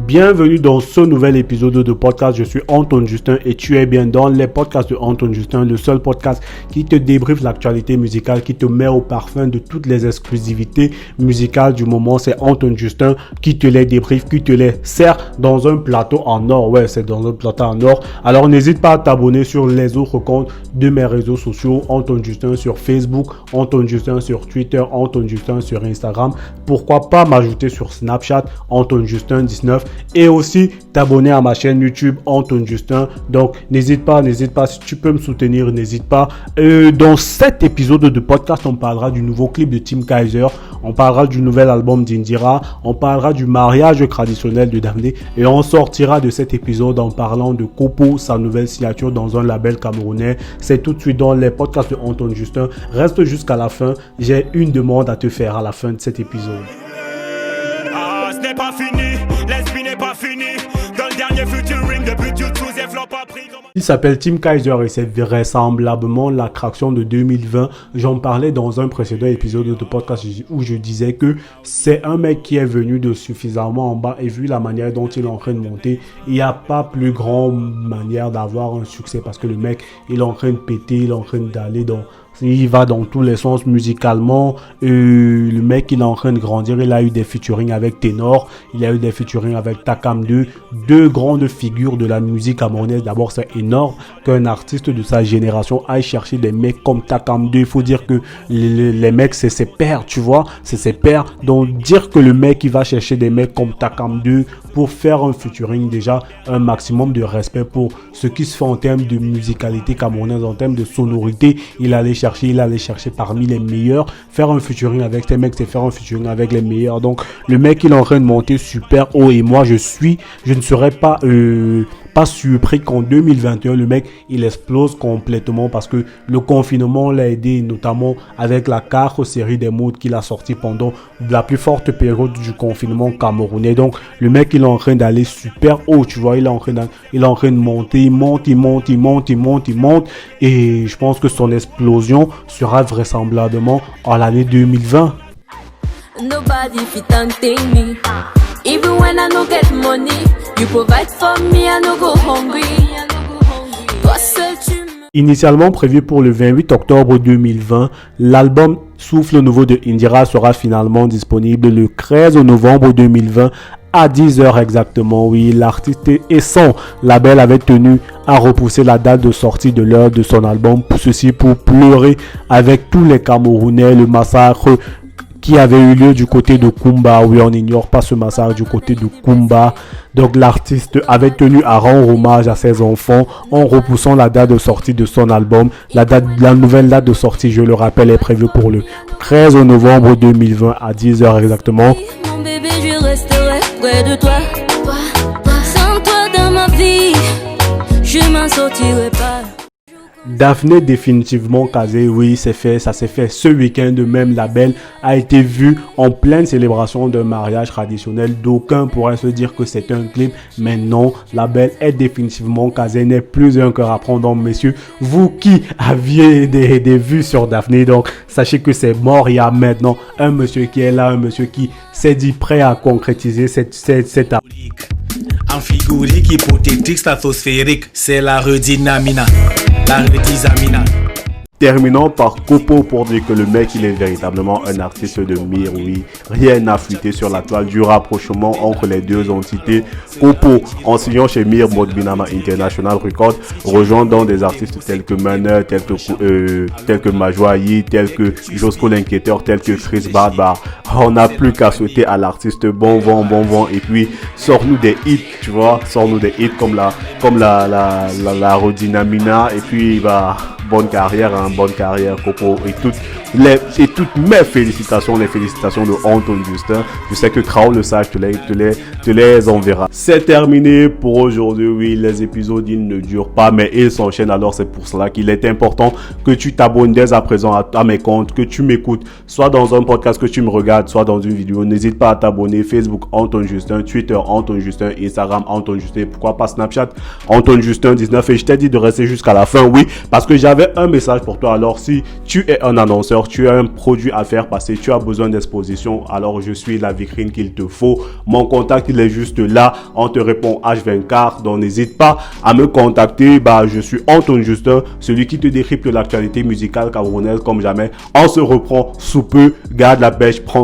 Bienvenue dans ce nouvel épisode de podcast. Je suis Anton Justin et tu es bien dans les podcasts de Anton Justin, le seul podcast qui te débriefe l'actualité musicale, qui te met au parfum de toutes les exclusivités musicales du moment. C'est Anton Justin qui te les débriefe, qui te les sert dans un plateau en or. Ouais, c'est dans un plateau en or. Alors n'hésite pas à t'abonner sur les autres comptes de mes réseaux sociaux. Anton Justin sur Facebook, Anton Justin sur Twitter, Anton Justin sur Instagram. Pourquoi pas m'ajouter sur Snapchat, Anton Justin 19. Et aussi t'abonner à ma chaîne YouTube Anton Justin. Donc n'hésite pas, si tu peux me soutenir, n'hésite pas. Dans cet épisode de podcast, on parlera du nouveau clip de Tim Kaiser, on parlera du nouvel album d'Indira, on parlera du mariage traditionnel de Daphné et on sortira de cet épisode en parlant de Kopo, sa nouvelle signature dans un label camerounais. C'est tout de suite dans les podcasts de Anton Justin. Reste jusqu'à la fin, j'ai une demande à te faire à la fin de cet épisode. Ce n'est pas fini, l'esprit n'est pas fini. Dans le dernier featuring, depuis YouTube, c'est flop pas pris. Il s'appelle Tim Kaiser et c'est vraisemblablement la création de 2020. J'en parlais dans un précédent épisode de podcast où je disais que c'est un mec qui est venu de suffisamment en bas et vu la manière dont il est en train de monter, il n'y a pas plus grande manière d'avoir un succès parce que le mec, il est en train de péter, il est en train d'aller dans... Il va dans tous les sens musicalement. Le mec, il est en train de grandir. Il a eu des featuring avec Ténor. Il a eu des featuring avec Takam 2. Deux grandes figures de la musique camerounaise. D'abord, c'est énorme qu'un artiste de sa génération aille chercher des mecs comme Takam 2. Il faut dire que les mecs, c'est ses pairs, tu vois. C'est ses pairs. Donc, dire que le mec, il va chercher des mecs comme Takam 2 pour faire un featuring, déjà, un maximum de respect pour ce qui se fait en termes de musicalité camerounaise, en termes de sonorité. Il allait chercher parmi les meilleurs. Faire un featuring avec ces mecs, c'est faire un featuring avec les meilleurs. Donc le mec, il est en train de monter super haut et moi je ne serais pas surpris qu'en 2021 le mec il explose complètement parce que le confinement l'a aidé, notamment avec la 4 série des modes qu'il a sorti pendant la plus forte période du confinement camerounais. Donc le mec il est en train d'aller super haut, tu vois, il est en train de monter, il monte et je pense que son explosion sera vraisemblablement en l'année 2020. Nobody fit tame me. Even when I no get money, you provide for me, I no go hungry. Toi seul tu me... Initialement prévu pour le 28 octobre 2020, l'album Souffle Nouveau de Indira sera finalement disponible le 13 novembre 2020 à 10h exactement. Oui, l'artiste et son label avaient tenu à repousser la date de sortie de l'heure de son album, ceci pour pleurer avec tous les Camerounais le massacre qui avait eu lieu du côté de Kumba. Oui, on n'ignore pas ce massacre du côté de Kumba. Donc l'artiste avait tenu à rendre hommage à ses enfants en repoussant la date de sortie de son album. La nouvelle date de sortie, je le rappelle, est prévue pour le 13 novembre 2020 à 10h exactement. Mon bébé, je resterai près de toi. Sans toi dans ma vie, je m'en sortirai pas. Daphné définitivement casé, oui, c'est fait, ça s'est fait ce week-end. Même label a été vu en pleine célébration d'un mariage traditionnel. D'aucuns pourraient se dire que c'est un clip, mais non, label est définitivement casé, n'est plus un cœur à prendre. Donc messieurs, vous qui aviez des vues sur Daphné, donc sachez que c'est mort. Il y a maintenant un monsieur qui est là, un monsieur qui s'est dit prêt à concrétiser cette En figurique hypothétique stratosphérique, c'est la redynamina. La redynamina. Terminons par Kopo pour dire que le mec il est véritablement un artiste de mire, oui. Rien n'a fuité sur la toile du rapprochement entre les deux entités. Kopo, en signant chez Mir Modbinama International Records, rejoint dans des artistes tels que Maneur, tels que Majwayi, tels que Josco l'Inquiéteur, tels que Chris Barbar. On n'a plus qu'à souhaiter à l'artiste bon vent et puis sors-nous des hits, tu vois, sors-nous des hits comme la Rodinamina et puis bah bonne carrière Kopo et toutes mes félicitations, les félicitations de Anton Justin. Je sais que Krao le sage te les enverra. C'est terminé pour aujourd'hui. Oui, les épisodes ils ne durent pas mais ils s'enchaînent, alors c'est pour cela qu'il est important que tu t'abonnes dès à présent à mes comptes, que tu m'écoutes soit dans un podcast, que tu me regardes, soit dans une vidéo. N'hésite pas à t'abonner. Facebook Anton Justin, Twitter Anton Justin, Instagram Anton Justin, pourquoi pas Snapchat Anton Justin 19. Et je t'ai dit de rester jusqu'à la fin, oui, parce que j'avais un message pour toi. Alors si tu es un annonceur influenceur, tu as un produit à faire passer, tu as besoin d'exposition, alors je suis la vitrine qu'il te faut. Mon contact, il est juste là. On te répond H24, donc n'hésite pas à me contacter. Je suis Antoine Justin, celui qui te décrypte l'actualité musicale camerounaise comme jamais. On se reprend sous peu. Garde la pêche, prends